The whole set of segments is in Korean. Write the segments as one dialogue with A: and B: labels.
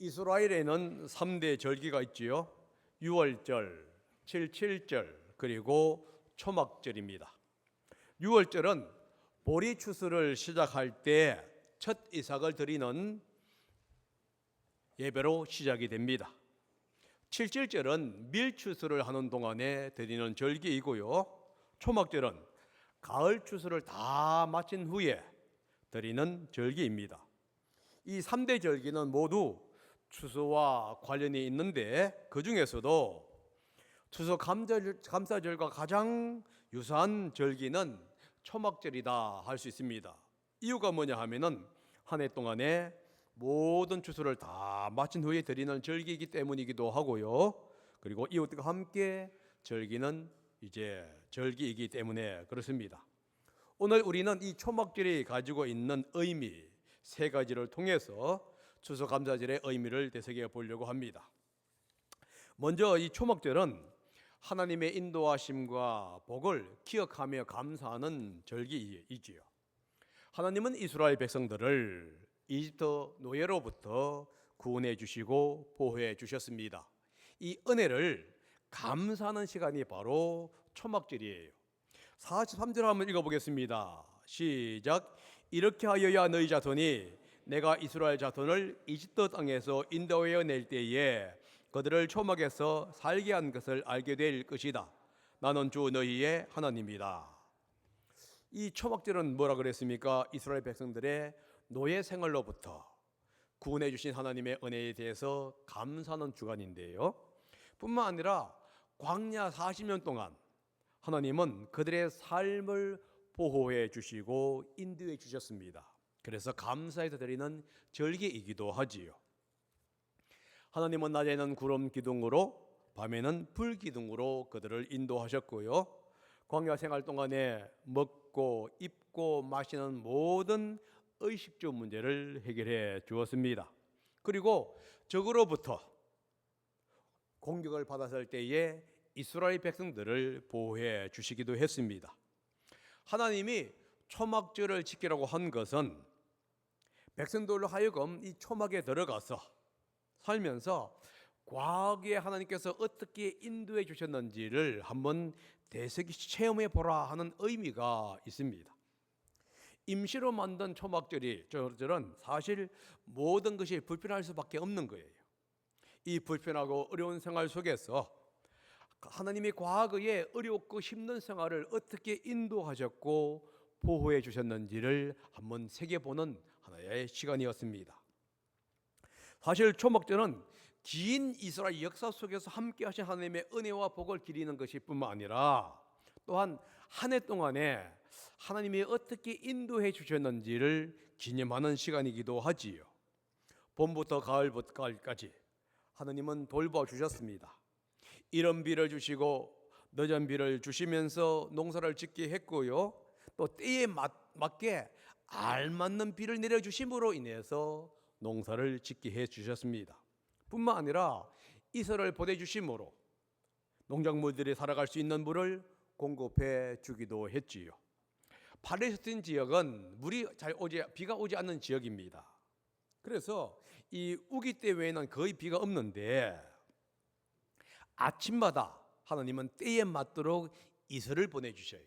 A: 이스라엘에는 3대 절기가 있지요. 유월절, 칠칠절, 그리고 초막절입니다. 유월절은 보리 추수를 시작할 때 첫 이삭을 드리는 예배로 시작이 됩니다. 칠칠절은 밀 추수를 하는 동안에 드리는 절기이고요. 초막절은 가을 추수를 다 마친 후에 드리는 절기입니다. 이 3대 절기는 모두 추수와 관련이 있는데 그 중에서도 추수감사절과 가장 유사한 절기는 초막절이다 할 수 있습니다. 이유가 뭐냐 하면은 한 해 동안에 모든 추수를 다 마친 후에 드리는 절기이기 때문이기도 하고요. 그리고 이웃과 함께 즐기는 이제 절기이기 때문에 그렇습니다. 오늘 우리는 이 초막절이 가지고 있는 의미 세 가지를 통해서 추수감사절의 의미를 되새겨 보려고 합니다. 먼저 이 초막절은 하나님의 인도하심과 복을 기억하며 감사하는 절기이지요. 하나님은 이스라엘 백성들을 이집트 노예로부터 구원해 주시고 보호해 주셨습니다. 이 은혜를 감사하는 시간이 바로 초막절이에요. 43절 한번 읽어보겠습니다. 시작. 이렇게 하여야 너희 자손이 내가 이스라엘 자손을 이집트 땅에서 인도하여 낼 때에 그들을 초막에서 살게 한 것을 알게 될 것이다. 나는 주 너희의 하나님이다. 이 초막절은 뭐라 그랬습니까? 이스라엘 백성들의 노예 생활로부터 구원해 주신 하나님의 은혜에 대해서 감사하는 주간인데요. 뿐만 아니라 광야 40년 동안 하나님은 그들의 삶을 보호해 주시고 인도해 주셨습니다. 그래서 감사해서 드리는 절기이기도 하지요. 하나님은 낮에는 구름 기둥으로 밤에는 불 기둥으로 그들을 인도하셨고요. 광야 생활 동안에 먹고 입고 마시는 모든 의식주 문제를 해결해 주었습니다. 그리고 적으로부터 공격을 받았을 때에 이스라엘 백성들을 보호해 주시기도 했습니다. 하나님이 초막절을 지키라고 한 것은 백성들로 하여금 이 초막에 들어가서 살면서 과거에 하나님께서 어떻게 인도해 주셨는지를 한번 되새기 체험해 보라 하는 의미가 있습니다. 임시로 만든 초막절은 사실 모든 것이 불편할 수밖에 없는 거예요. 이 불편하고 어려운 생활 속에서 하나님이 과거에 어렵고 힘든 생활을 어떻게 인도하셨고 보호해 주셨는지를 한번 새겨보는 하나의 시간이었습니다. 사실 초막절은 긴 이스라엘 역사 속에서 함께 하신 하나님의 은혜와 복을 기리는 것일 뿐만 아니라 또한 한 해 동안에 하나님이 어떻게 인도해 주셨는지를 기념하는 시간이기도 하지요. 봄부터 가을까지 하나님은 돌봐 주셨습니다. 이른 비를 주시고 늦은 비를 주시면서 농사를 짓게 했고요. 또 때에 맞게 알맞는 비를 내려주심으로 인해서 농사를 짓게 해주셨습니다. 뿐만 아니라 이슬을 보내주심으로 농작물들이 살아갈 수 있는 물을 공급해 주기도 했지요. 팔레스틴 지역은 비가 오지 않는 지역입니다. 그래서 이 우기 때 외에는 거의 비가 없는데 아침마다 하나님은 때에 맞도록 이슬을 보내주셔요.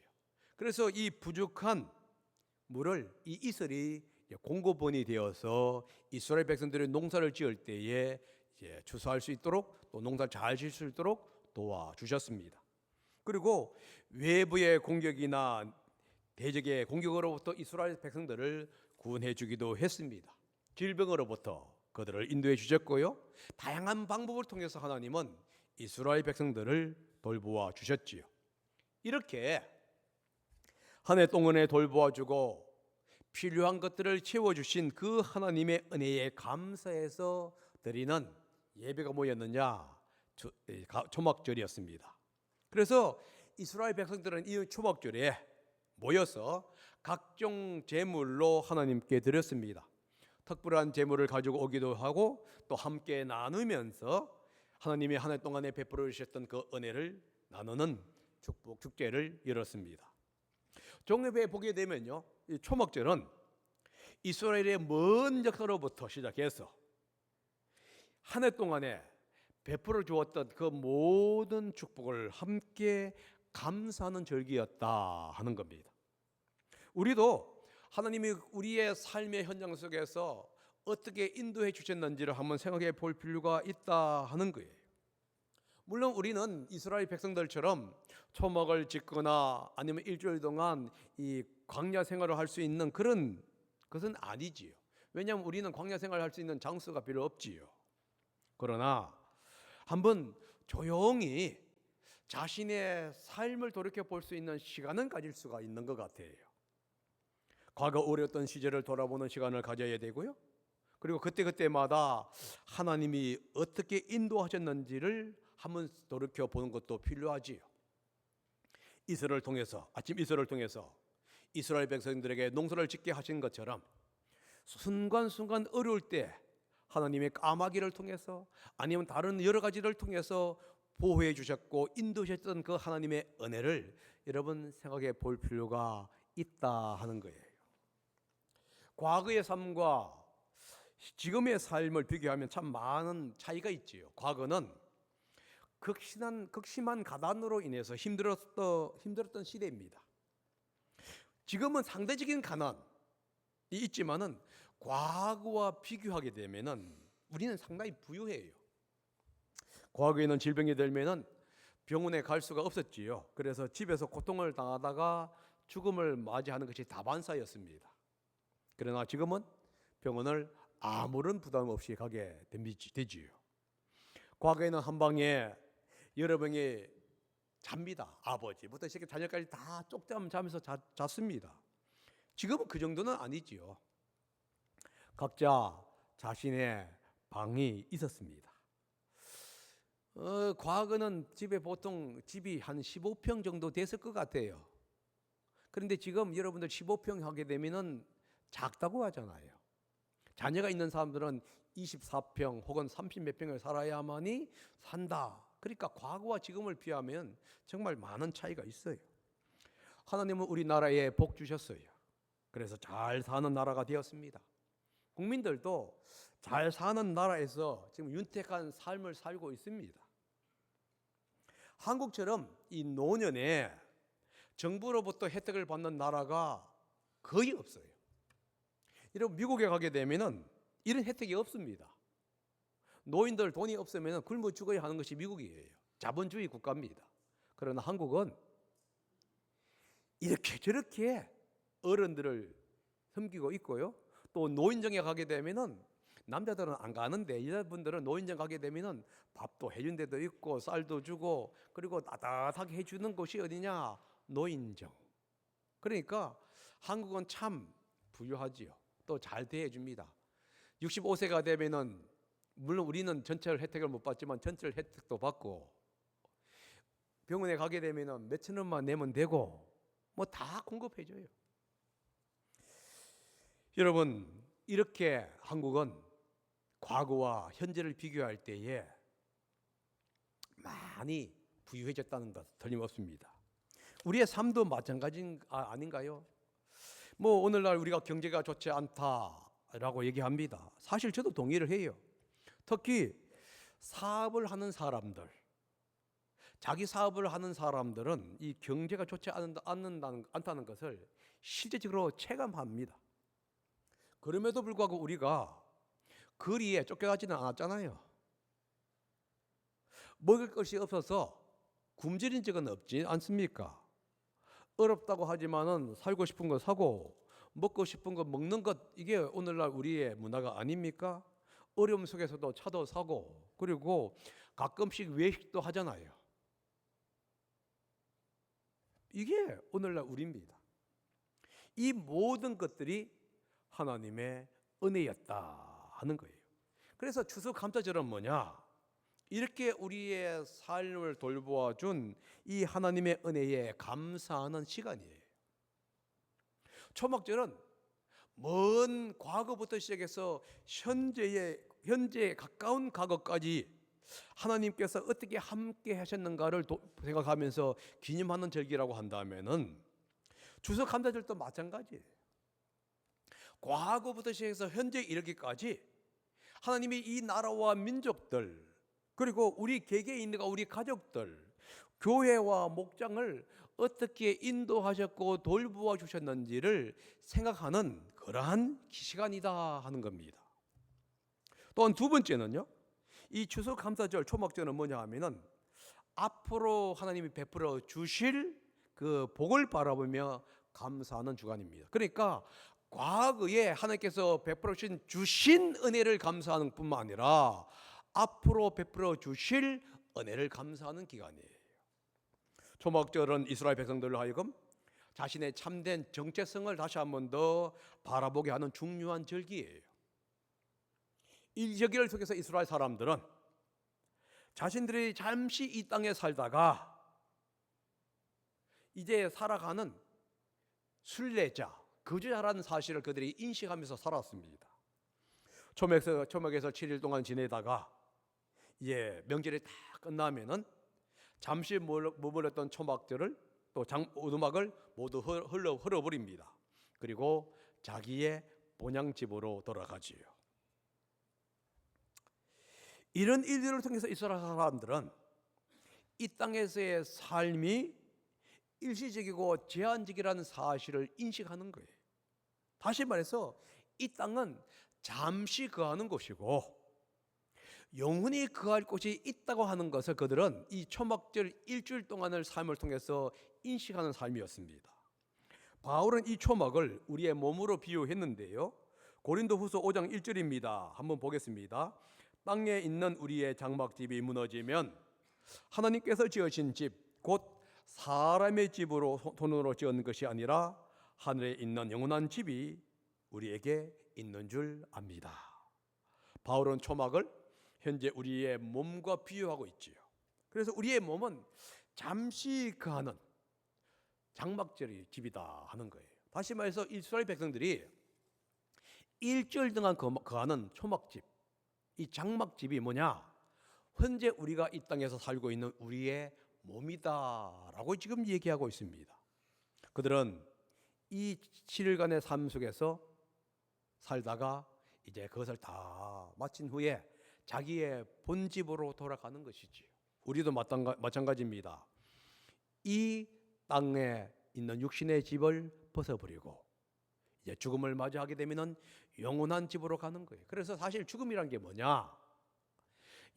A: 그래서 이 부족한 물을 이 이슬이 공급원이 되어서 이스라엘 백성들의 농사를 지을 때에 추수할 수 있도록 또 농사를 잘 지을 수 있도록 도와주셨습니다. 그리고 외부의 공격이나 대적의 공격으로부터 이스라엘 백성들을 구원해 주기도 했습니다. 질병으로부터 그들을 인도해 주셨고요. 다양한 방법을 통해서 하나님은 이스라엘 백성들을 돌보아 주셨지요. 이렇게 한 해 동안에 돌보아 주고 필요한 것들을 채워주신 그 하나님의 은혜에 감사해서 드리는 예배가 뭐였느냐? 초막절이었습니다. 그래서 이스라엘 백성들은 이 초막절에 모여서 각종 제물로 하나님께 드렸습니다. 특별한 제물을 가지고 오기도 하고 또 함께 나누면서 하나님이 한 해 동안에 베풀어 주셨던 그 은혜를 나누는 축복 축제를 열었습니다. 종교에 보게 되면요, 이 초막절은 이스라엘의 먼 역사로부터 시작해서 한 해 동안에 베풀어 주었던 그 모든 축복을 함께 감사하는 절기였다 하는 겁니다. 우리도 하나님이 우리의 삶의 현장 속에서 어떻게 인도해 주셨는지를 한번 생각해 볼 필요가 있다 하는 거예요. 물론 우리는 이스라엘 백성들처럼 초막을 짓거나 아니면 일주일 동안 이 광야 생활을 할 수 있는 그런 것은 아니지요. 왜냐하면 우리는 광야 생활을 할 수 있는 장소가 별로 없지요. 그러나 한번 조용히 자신의 삶을 돌이켜 볼 수 있는 시간은 가질 수가 있는 것 같아요. 과거 어려웠던 시절을 돌아보는 시간을 가져야 되고요. 그리고 그때그때마다 하나님이 어떻게 인도하셨는지를 한번 돌이켜 보는 것도 필요하지요. 이스라엘을 통해서, 아침 이스라엘을 통해서 이스라엘 백성들에게 농사를 짓게 하신 것처럼 순간순간 어려울 때 하나님의 까마귀를 통해서 아니면 다른 여러 가지를 통해서 보호해 주셨고 인도하셨던 그 하나님의 은혜를 여러분 생각해 볼 필요가 있다 하는 거예요. 과거의 삶과 지금의 삶을 비교하면 참 많은 차이가 있지요. 과거는 극심한 가난으로 인해서 힘들었던 시대입니다. 지금은 상대적인 가난이 있지만은 과거와 비교하게 되면은 우리는 상당히 부유해요. 과거에는 질병이 들면은 병원에 갈 수가 없었지요. 그래서 집에서 고통을 당하다가 죽음을 맞이하는 것이 다반사였습니다. 그러나 지금은 병원을 아무런 부담 없이 가게 되지요. 과거에는 한 방에 여러 명이 잡니다. 아버지부터 시작해 자녀까지 다 쪽잠 자면서 잤습니다. 지금은 그 정도는 아니지요. 각자 자신의 방이 있었습니다. 과거는 집에 보통 집이 한 15평 정도 됐을 것 같아요. 그런데 지금 여러분들 15평 하게 되면은 작다고 하잖아요. 자녀가 있는 사람들은 24평 혹은 30몇 평을 살아야만이 산다. 그러니까 과거와 지금을 비하면 정말 많은 차이가 있어요. 하나님은 우리나라에 복 주셨어요. 그래서 잘 사는 나라가 되었습니다. 국민들도 잘 사는 나라에서 지금 윤택한 삶을 살고 있습니다. 한국처럼 이 노년에 정부로부터 혜택을 받는 나라가 거의 없어요. 여러분 미국에 가게 되면은 이런 혜택이 없습니다. 노인들 돈이 없으면 굶어 죽어야 하는 것이 미국이에요. 자본주의 국가입니다. 그러나 한국은 이렇게 저렇게 어른들을 섬기고 있고요. 또 노인정에 가게 되면은 남자들은 안 가는데 여자분들은 노인정 가게 되면은 밥도 해준 데도 있고 쌀도 주고 그리고 따뜻하게 해주는 곳이 어디냐? 노인정. 그러니까 한국은 참 부유하지요. 또 잘 대해줍니다. 65세가 되면은 물론 우리는 전철 혜택을 못 받지만 전철 혜택도 받고 병원에 가게 되면은 몇천 원만 내면 되고 뭐 다 공급해줘요. 여러분 이렇게 한국은 과거와 현재를 비교할 때에 많이 부유해졌다는 것 틀림없습니다. 우리의 삶도 마찬가지 아닌가요? 뭐 오늘날 우리가 경제가 좋지 않다라고 얘기합니다. 사실 저도 동의를 해요. 특히 사업을 하는 사람들, 자기 사업을 하는 사람들은 이 경제가 좋지 않다는 것을 실제적으로 체감합니다. 그럼에도 불구하고 우리가 거리에 쫓겨나지는 않았잖아요. 먹을 것이 없어서 굶주린 적은 없지 않습니까? 어렵다고 하지만은 살고 싶은 거 사고 먹고 싶은 거 먹는 것 이게 오늘날 우리의 문화가 아닙니까? 어려움 속에서도 차도 사고 그리고 가끔씩 외식도 하잖아요. 이게 오늘날 우리입니다. 이 모든 것들이 하나님의 은혜였다 하는 거예요. 그래서 추수감사절은 뭐냐? 이렇게 우리의 삶을 돌보아 준 이 하나님의 은혜에 감사하는 시간이에요. 초막절은 먼 과거부터 시작해서 현재에 가까운 과거까지 하나님께서 어떻게 함께 하셨는가를 생각하면서 기념하는 절기라고 한다면은 추수감사절도 마찬가지예요. 과거부터 시작해서 현재 이르기까지 하나님이 이 나라와 민족들, 그리고 우리 개개인과 우리 가족들, 교회와 목장을 어떻게 인도하셨고 돌보아 주셨는지를 생각하는 그러한 시간이다 하는 겁니다. 또한 두 번째는요, 이 추수감사절 초막절은 뭐냐 하면은 앞으로 하나님이 베풀어 주실 그 복을 바라보며 감사하는 주간입니다. 그러니까 과거에 하나님께서 베풀어 주신 은혜를 감사하는 뿐만 아니라 앞으로 베풀어 주실 은혜를 감사하는 기간이에요. 초막절은 이스라엘 백성들로 하여금 자신의 참된 정체성을 다시 한 번 더 바라보게 하는 중요한 절기예요. 이 절기를 통해서 이스라엘 사람들은 자신들이 잠시 이 땅에 살다가 이제 살아가는 순례자, 거주자라는 사실을 그들이 인식하면서 살았습니다. 초막에서 7일 동안 지내다가 이제 명절이 다 끝나면은 잠시 머물렀던 초막절을 또 오두막을 모두 흘러버립니다. 그리고 자기의 본향집으로 돌아가지요. 이런 일들을 통해서 이스라엘 사람들은 이 땅에서의 삶이 일시적이고 제한적이라는 사실을 인식하는 거예요. 다시 말해서 이 땅은 잠시 거하는 곳이고 영원히 거할 곳이 있다고 하는 것을 그들은 이 초막절 일주일 동안의 삶을 통해서 인식하는 삶이었습니다. 바울은 이 초막을 우리의 몸으로 비유했는데요, 고린도후서 5장 1절입니다. 한번 보겠습니다. 땅에 있는 우리의 장막집이 무너지면 하나님께서 지으신 집 곧 사람의 집으로 손으로 지은 것이 아니라 하늘에 있는 영원한 집이 우리에게 있는 줄 압니다. 바울은 초막을 현재 우리의 몸과 비유하고 있지요. 그래서 우리의 몸은 잠시 거하는 장막절의 집이다 하는 거예요. 다시 말해서 이스라엘 백성들이 일주일 동안 거하는 초막집, 이 장막집이 뭐냐? 현재 우리가 이 땅에서 살고 있는 우리의 몸이다라고 지금 얘기하고 있습니다. 그들은 이 7일간의 삶 속에서 살다가 이제 그것을 다 마친 후에 자기의 본집으로 돌아가는 것이지요. 우리도 마찬가지입니다. 이 땅에 있는 육신의 집을 벗어버리고 이제 죽음을 맞이하게 되면은 영원한 집으로 가는 거예요. 그래서 사실 죽음이란 게 뭐냐?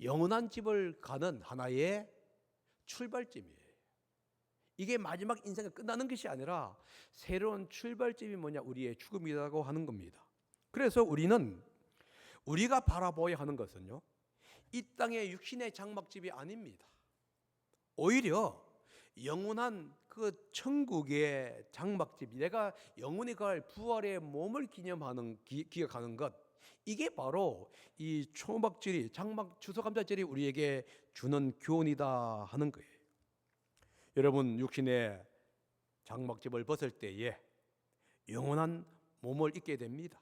A: 영원한 집을 가는 하나의 출발점이에요. 이게 마지막 인생이 끝나는 것이 아니라 새로운 출발점이 뭐냐? 우리의 죽음이라고 하는 겁니다. 그래서 우리가 바라보아야 하는 것은요, 이 땅의 육신의 장막집이 아닙니다. 오히려 영원한 그 천국의 장막집, 내가 영원히 갈 부활의 몸을 기억하는 것, 이게 바로 이 초막절이, 추수감사절이 우리에게 주는 교훈이다 하는 거예요. 여러분, 육신의 장막집을 벗을 때에 영원한 몸을 잊게 됩니다.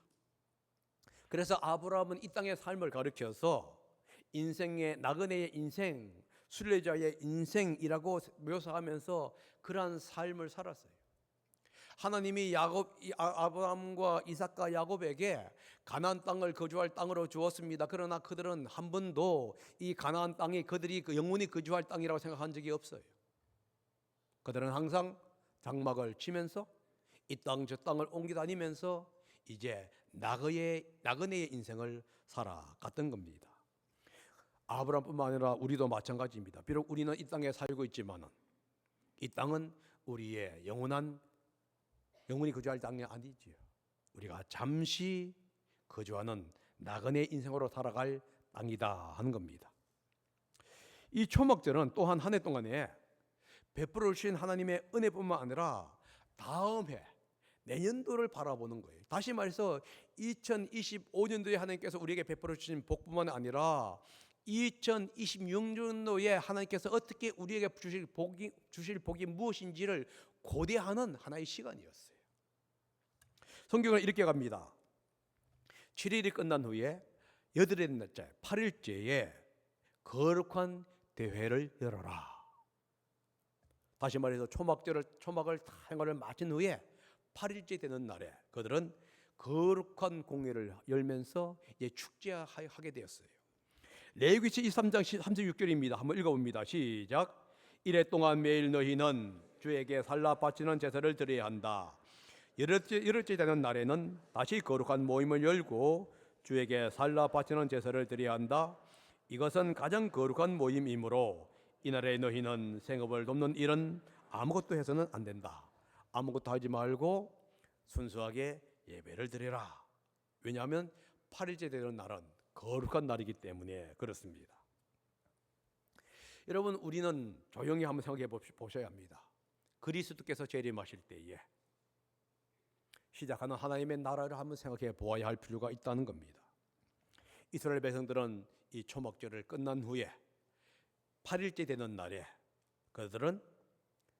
A: 그래서 아브라함은 이 땅의 삶을 가르쳐서 인생의 나그네의 인생, 순례자의 인생이라고 묘사하면서 그러한 삶을 살았어요. 하나님이 아브라함과 이삭과 야곱에게 가나안 땅을 거주할 땅으로 주었습니다. 그러나 그들은 한 번도 이 가나안 땅이 그들이 영원히 거주할 땅이라고 생각한 적이 없어요. 그들은 항상 장막을 치면서 이 땅 저 땅을 옮겨 다니면서 이제 나그네의 인생을 살아갔던 겁니다. 아브라함뿐만 아니라 우리도 마찬가지입니다. 비록 우리는 이 땅에 살고 있지만은 이 땅은 우리의 영원히 거주할 땅이 아니지요. 우리가 잠시 거주하는 나그네 인생으로 살아갈 땅이다 하는 겁니다. 이 초막절은 또한 한 해 동안에 베풀어 주신 하나님의 은혜뿐만 아니라 다음 해, 내년도를 바라보는 거예요. 다시 말해서 2025년도에 하나님께서 우리에게 베풀어 주신 복뿐만 아니라 2026년도에 하나님께서 어떻게 우리에게 주실 복이 무엇인지를 고대하는 하나의 시간이었어요. 성경은 이렇게 갑니다. 7일이 끝난 후에 8일째, 8일째에 거룩한 대회를 열어라. 다시 말해서 초막을 다 행하를 마친 후에 8일째 되는 날에 그들은 거룩한 공예를 열면서 이제 축제하게 되었어요. 레위기 23장 36절입니다. 한번 읽어봅니다. 시작. 이래 동안 매일 너희는 주에게 살라 바치는 제사를 드려야 한다. 열흘째 되는 날에는 다시 거룩한 모임을 열고 주에게 살라 바치는 제사를 드려야 한다. 이것은 가장 거룩한 모임이므로 이날에 너희는 생업을 돕는 일은 아무것도 해서는 안 된다. 아무것도 하지 말고 순수하게 예배를 드려라. 왜냐하면 8일째 되는 날은 거룩한 날이기 때문에 그렇습니다. 여러분, 우리는 조용히 한번 생각해 보셔야 합니다. 그리스도께서 재림하실 때에 시작하는 하나님의 나라를 한번 생각해 보아야 할 필요가 있다는 겁니다. 이스라엘 백성들은 이 초막절을 끝난 후에 8일째 되는 날에 그들은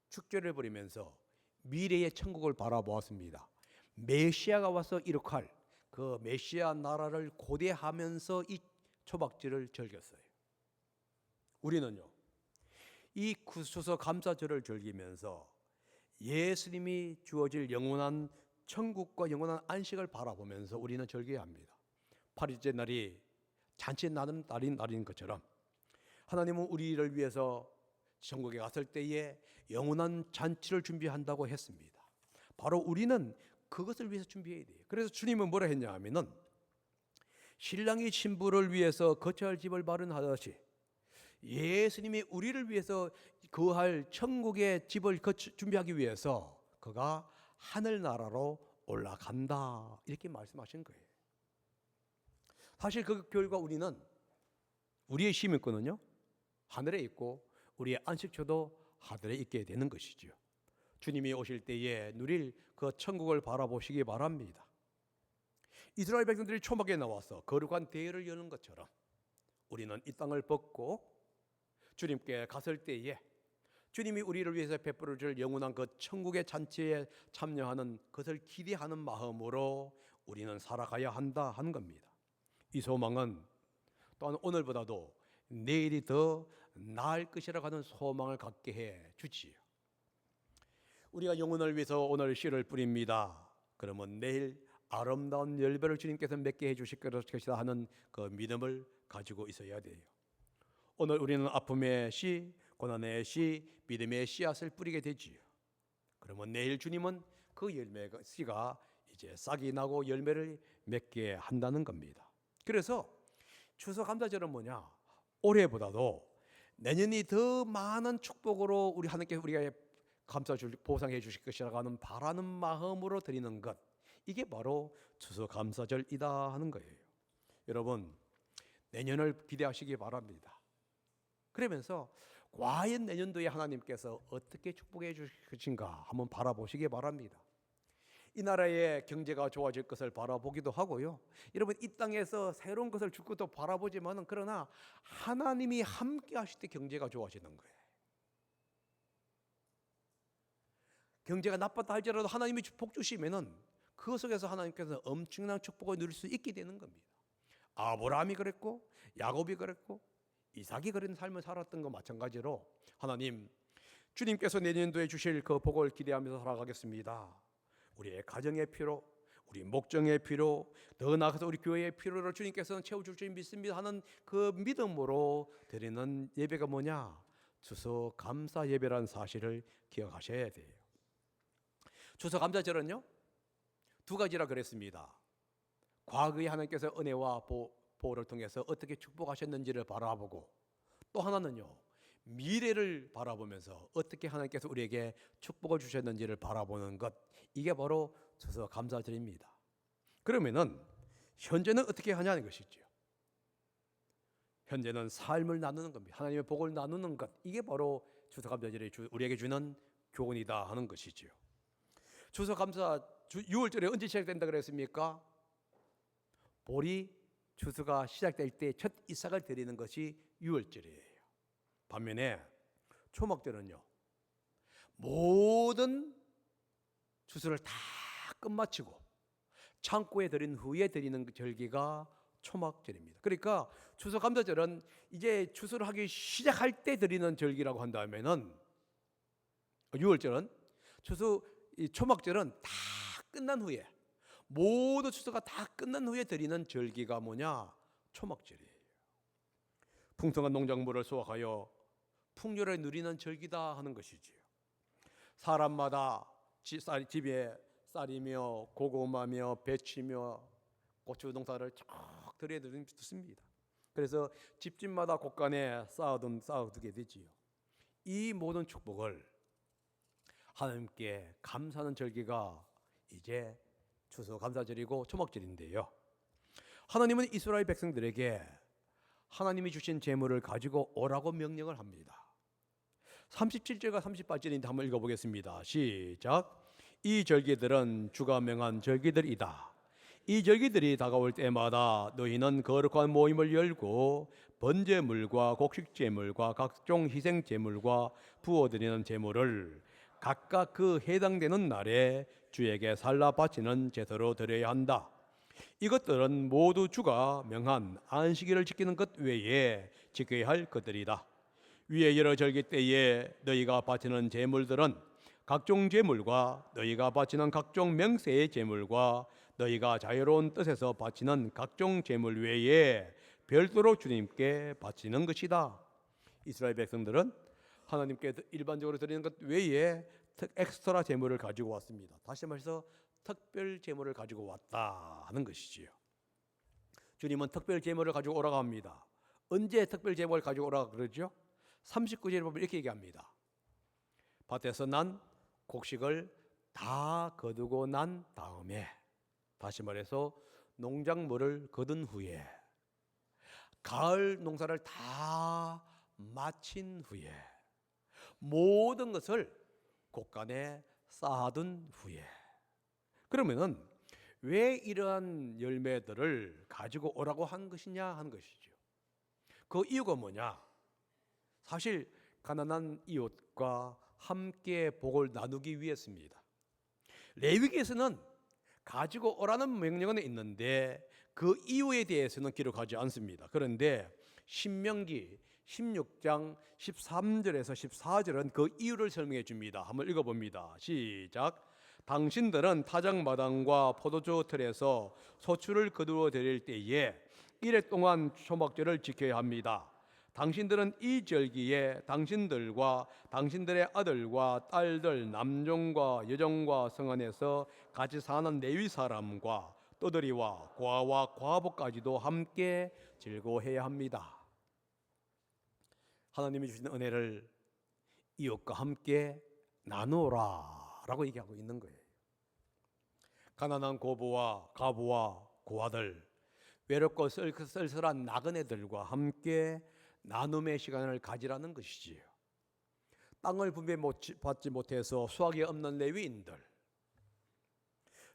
A: 축제를 벌이면서 미래의 천국을 바라보았습니다. 메시아가 와서 이룩할 그 메시아 나라를 고대하면서 이 초막절을 즐겼어요. 우리는요, 이 추석 감사절을 즐기면서 예수님이 주어질 영원한 천국과 영원한 안식을 바라보면서 우리는 즐겨야 합니다. 8일째 날이 잔치 나는 날인 것처럼 하나님은 우리를 위해서 천국에 갔을 때에 영원한 잔치를 준비한다고 했습니다. 바로 우리는 그것을 위해서 준비해야 돼요. 그래서 주님은 뭐라 했냐 하면은 신랑이 신부를 위해서 거처할 집을 마련하듯이 예수님이 우리를 위해서 거할 천국의 집을 준비하기 위해서 그가 하늘나라로 올라간다 이렇게 말씀하신 거예요. 사실 그 결과 우리는 우리의 시민권은요 하늘에 있고 우리의 안식처도 하늘에 있게 되는 것이죠. 주님이 오실 때에 누릴 그 천국을 바라보시기 바랍니다. 이스라엘 백성들이 초막에 나와서 거룩한 대회를 여는 것처럼 우리는 이 땅을 벗고 주님께 갔을 때에 주님이 우리를 위해서 베풀어 줄 영원한 그 천국의 잔치에 참여하는 것을 기대하는 마음으로 우리는 살아가야 한다 하는 겁니다. 이 소망은 또한 오늘보다도 내일이 더 나을 것이라고 하는 소망을 갖게 해 주지요. 우리가 영혼을 위해서 오늘 씨를 뿌립니다. 그러면 내일 아름다운 열매를 주님께서 맺게 해 주실 것이다 하는 그 믿음을 가지고 있어야 돼요. 오늘 우리는 아픔의 씨, 고난의 씨, 믿음의 씨앗을 뿌리게 되지요. 그러면 내일 주님은 그 열매가 씨가 이제 싹이 나고 열매를 맺게 한다는 겁니다. 그래서 추석 감사절은 뭐냐? 올해보다도 내년이 더 많은 축복으로 우리 하나님께 우리가 보상해 주실 것이라고 하는 바라는 마음으로 드리는 것, 이게 바로 추석 감사절이다 하는 거예요. 여러분, 내년을 기대하시기 바랍니다. 그러면서 과연 내년도에 하나님께서 어떻게 축복해 주실 것인가 한번 바라보시기 바랍니다. 이 나라의 경제가 좋아질 것을 바라보기도 하고요. 여러분, 이 땅에서 새로운 것을 줄 것도 바라보지만 그러나 하나님이 함께 하실 때 경제가 좋아지는 거예요. 경제가 나빴다 할지라도 하나님이 복 주시면은 그 속에서 하나님께서 엄청난 축복을 누릴 수 있게 되는 겁니다. 아브라함이 그랬고 야곱이 그랬고 이삭이 그런 삶을 살았던 것 마찬가지로 하나님, 주님께서 내년도에 주실 그 복을 기대하면서 살아가겠습니다. 우리의 가정의 필요, 우리 목정의 필요, 더 나아가서 우리 교회의 필요를 주님께서는 채워줄 줄 믿습니다 하는 그 믿음으로 드리는 예배가 뭐냐? 추석 감사 예배라는 사실을 기억하셔야 돼요. 추석 감사절은요 두 가지라 그랬습니다. 과거에 하나님께서 은혜와 보호를 통해서 어떻게 축복하셨는지를 바라보고, 또 하나는요 미래를 바라보면서 어떻게 하나님께서 우리에게 축복을 주셨는지를 바라보는 것, 이게 바로 추석 감사절입니다. 그러면은 현재는 어떻게 하냐는 것이죠. 현재는 삶을 나누는 겁니다. 하나님의 복을 나누는 것, 이게 바로 추석 감사절이 우리에게 주는 교훈이다 하는 것이죠. 추석 감사 6월절에 언제 시작된다 그랬습니까? 보리 추수가 시작될 때 첫 이삭을 드리는 것이 6월절이에요. 반면에 초막절은요 모든 추수를 다 끝마치고 창고에 들인 후에 드리는 절기가 초막절입니다. 그러니까 추석 감사절은 이제 추수를 하기 시작할 때 드리는 절기라고 한다면은 6월절은 이 초막절은 다 끝난 후에 모든 추수가 다 끝난 후에 드리는 절기가 뭐냐? 초막절이에요. 풍성한 농작물을 수확하여 풍요를 누리는 절기다 하는 것이지요. 사람마다 집에 쌀이며 고구마며 배추며 고추 농사를 쭉 들여두습니다. 그래서 집집마다 곳간에 쌓아두게 되지요. 이 모든 축복을 하나님께 감사하는 절기가 이제 추수감사절이고 초막절인데요. 하나님은 이스라엘 백성들에게 하나님이 주신 재물을 가지고 오라고 명령을 합니다. 37절과 38절인데 한번 읽어보겠습니다. 시작. 이 절기들은 주가 명한 절기들이다. 이 절기들이 다가올 때마다 너희는 거룩한 모임을 열고 번제물과 곡식제물과 각종 희생제물과 부어드리는 제물을 각각 그 해당되는 날에 주에게 살라 바치는 제사로 드려야 한다. 이것들은 모두 주가 명한 안식일을 지키는 것 외에 지켜야 할 것들이다. 위에 여러 절기 때에 너희가 바치는 제물들은 각종 제물과 너희가 바치는 각종 명세의 제물과 너희가 자유로운 뜻에서 바치는 각종 제물 외에 별도로 주님께 바치는 것이다. 이스라엘 백성들은 하나님께 일반적으로 드리는 것 외에 엑스트라 제물을 가지고 왔습니다. 다시 말해서 특별 제물을 가지고 왔다 하는 것이지요. 주님은 특별 제물을 가지고 오라고 합니다. 언제 특별 제물을 가지고 오라고 그러죠? 39절에 보면 이렇게 얘기합니다. 밭에서 난 곡식을 다 거두고 난 다음에, 다시 말해서 농작물을 거둔 후에, 가을 농사를 다 마친 후에, 모든 것을 곳간에 쌓아둔 후에. 그러면은 왜 이러한 열매들을 가지고 오라고 한 것이냐 하는 것이죠. 그 이유가 뭐냐? 사실 가난한 이웃과 함께 복을 나누기 위해서입니다. 레위기에서는 가지고 오라는 명령은 있는데 그 이유에 대해서는 기록하지 않습니다. 그런데 신명기 16장 13절에서 14절은 그 이유를 설명해 줍니다. 한번 읽어봅니다. 시작. 당신들은 타작마당과 포도주 틀에서 소출을 거두어 드릴 때에 이래 동안 초막절을 지켜야 합니다. 당신들은 이 절기에 당신들과 당신들의 아들과 딸들, 남종과 여종과 성 안에서 같이 사는 레위 사람과 떠돌이와 고아와 과부까지도 함께 즐거워해야 합니다. 하나님이 주신 은혜를 이웃과 함께 나누라 라고 얘기하고 있는 거예요. 가난한 고부와 가부와 고아들, 외롭고 쓸쓸한 나그네들과 함께 나눔의 시간을 가지라는 것이지요. 땅을 분배받지 못해서 수확이 없는 레위인들,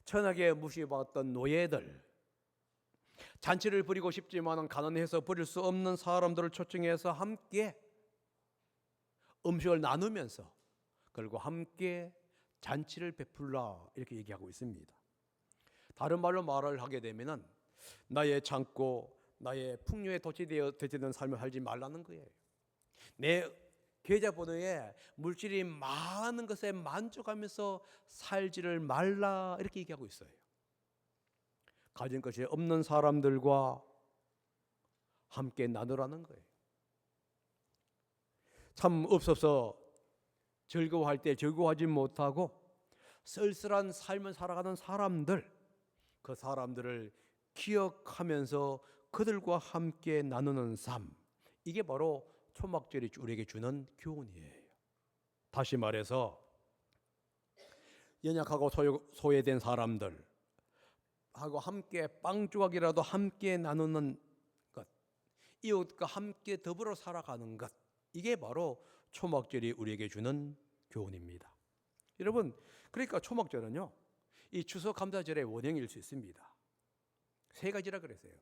A: 천하게 무시받았던 노예들, 잔치를 부리고 싶지만 가난해서 부릴 수 없는 사람들을 초청해서 함께 음식을 나누면서 그리고 함께 잔치를 베풀라 이렇게 얘기하고 있습니다. 다른 말로 말을 하게 되면은 나의 창고, 나의 풍요에 도취되는 삶을 살지 말라는 거예요. 내 계좌번호에 물질이 많은 것에 만족하면서 살지를 말라 이렇게 얘기하고 있어요. 가진 것이 없는 사람들과 함께 나누라는 거예요. 참 없어서 즐거워할 때 즐거워하지 못하고 쓸쓸한 삶을 살아가는 사람들, 그 사람들을 기억하면서 그들과 함께 나누는 삶, 이게 바로 초막절이 우리에게 주는 교훈이에요. 다시 말해서 연약하고 소외된 사람들 하고 함께 빵 조각이라도 함께 나누는 것, 이웃과 함께 더불어 살아가는 것, 이게 바로 초막절이 우리에게 주는 교훈입니다. 여러분, 그러니까 초막절은요, 이 추수감사절의 원형일 수 있습니다. 세 가지라 그랬어요.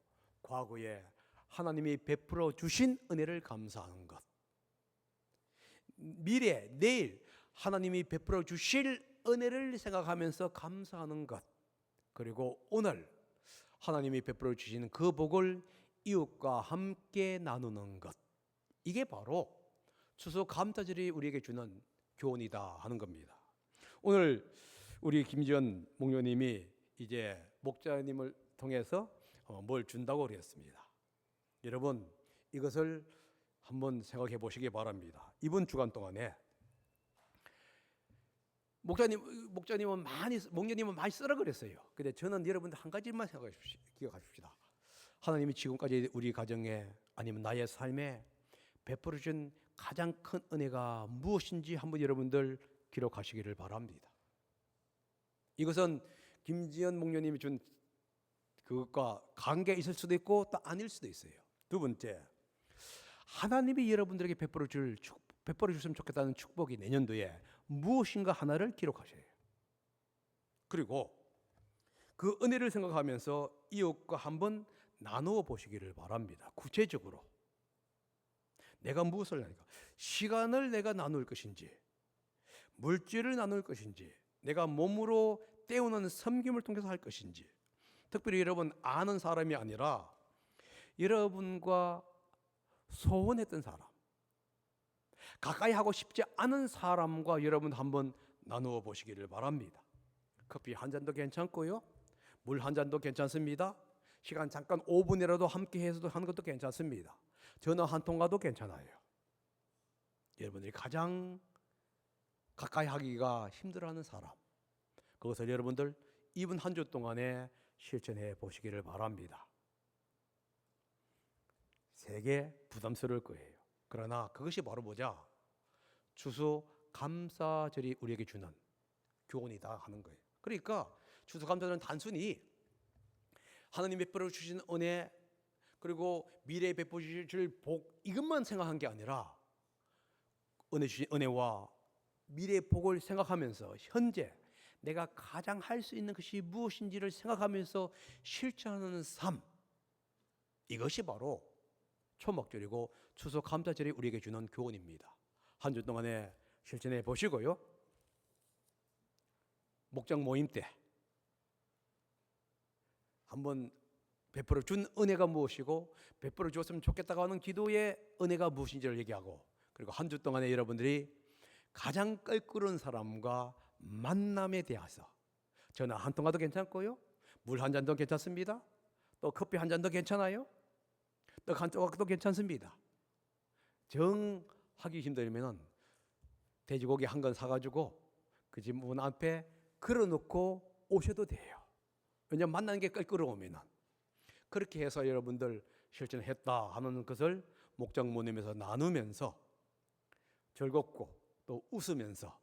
A: 과거에 하나님이 베풀어 주신 은혜를 감사하는 것, 미래, 내일 하나님이 베풀어 주실 은혜를 생각하면서 감사하는 것, 그리고 오늘 하나님이 베풀어 주신 그 복을 이웃과 함께 나누는 것, 이게 바로 추수감사절이 우리에게 주는 교훈이다 하는 겁니다. 오늘 우리 김지연 목녀님이 이제 목자님을 통해서 뭘 준다고 그랬습니다. 여러분 이것을 한번 생각해 보시기 바랍니다. 이번 주간 동안에 목자님은 많이 쓰라 그랬어요. 근데 저는 여러분들 한 가지만 기억하십시다. 하나님이 지금까지 우리 가정에 아니면 나의 삶에 베풀어 준 가장 큰 은혜가 무엇인지 한번 여러분들 기록하시기를 바랍니다. 이것은 김지연 목녀님이 준 그것과 관계 있을 수도 있고 또 아닐 수도 있어요. 두 번째, 하나님이 여러분들에게 베풀어 줬으면 좋겠다는 축복이 내년도에 무엇인가 하나를 기록하셔요. 그리고 그 은혜를 생각하면서 이웃과 한번 나누어 보시기를 바랍니다. 구체적으로 내가 무엇을 하니까 시간을 내가 나눌 것인지, 물질을 나눌 것인지, 내가 몸으로 때우는 섬김을 통해서 할 것인지, 특별히 여러분 아는 사람이 아니라 여러분과 소원했던 사람, 가까이 하고 싶지 않은 사람과 여러분 한번 나누어 보시기를 바랍니다. 커피 한 잔도 괜찮고요, 물 한 잔도 괜찮습니다. 시간 잠깐 5분이라도 함께 해서 하는 것도 괜찮습니다. 전화 한 통화도 괜찮아요. 여러분들이 가장 가까이 하기가 힘들어하는 사람, 그것을 여러분들 이번 한 주 동안에 실천해 보시기를 바랍니다. 세게 부담스러울 거예요. 그러나 그것이 바로 뭐냐? 추수감사절이 우리에게 주는 교훈이다 하는 거예요. 그러니까 추수감사절은 단순히 하나님 베풀어 주신 은혜, 그리고 미래에 베풀어 주실 복, 이것만 생각한 게 아니라 은혜 주신 은혜와 미래의 복을 생각하면서 현재 내가 가장 할 수 있는 것이 무엇인지를 생각하면서 실천하는 삶, 이것이 바로 초막절이고 추수감사절이 우리에게 주는 교훈입니다. 한 주 동안에 실천해 보시고요, 목장 모임 때 한번 베풀어 준 은혜가 무엇이고 베풀어 주었으면 좋겠다고 하는 기도의 은혜가 무엇인지를 얘기하고, 그리고 한 주 동안에 여러분들이 가장 껄끄러운 사람과 만남에 대해서 전화 한 통화도 괜찮고요, 물 한 잔도 괜찮습니다. 또 커피 한 잔도 괜찮아요. 떡 한 조각도 괜찮습니다. 정 하기 힘들면 돼지고기 한 건 사가지고 그 집 문 앞에 걸어놓고 오셔도 돼요. 왜냐하면 만나는 게 껄끄러우면. 그렇게 해서 여러분들 실천했다 하는 것을 목장 모임에서 나누면서 즐겁고 또 웃으면서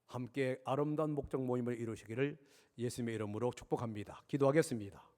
A: 함께 아름다운 목장 모임을 이루시기를 예수님의 이름으로 축복합니다. 기도하겠습니다.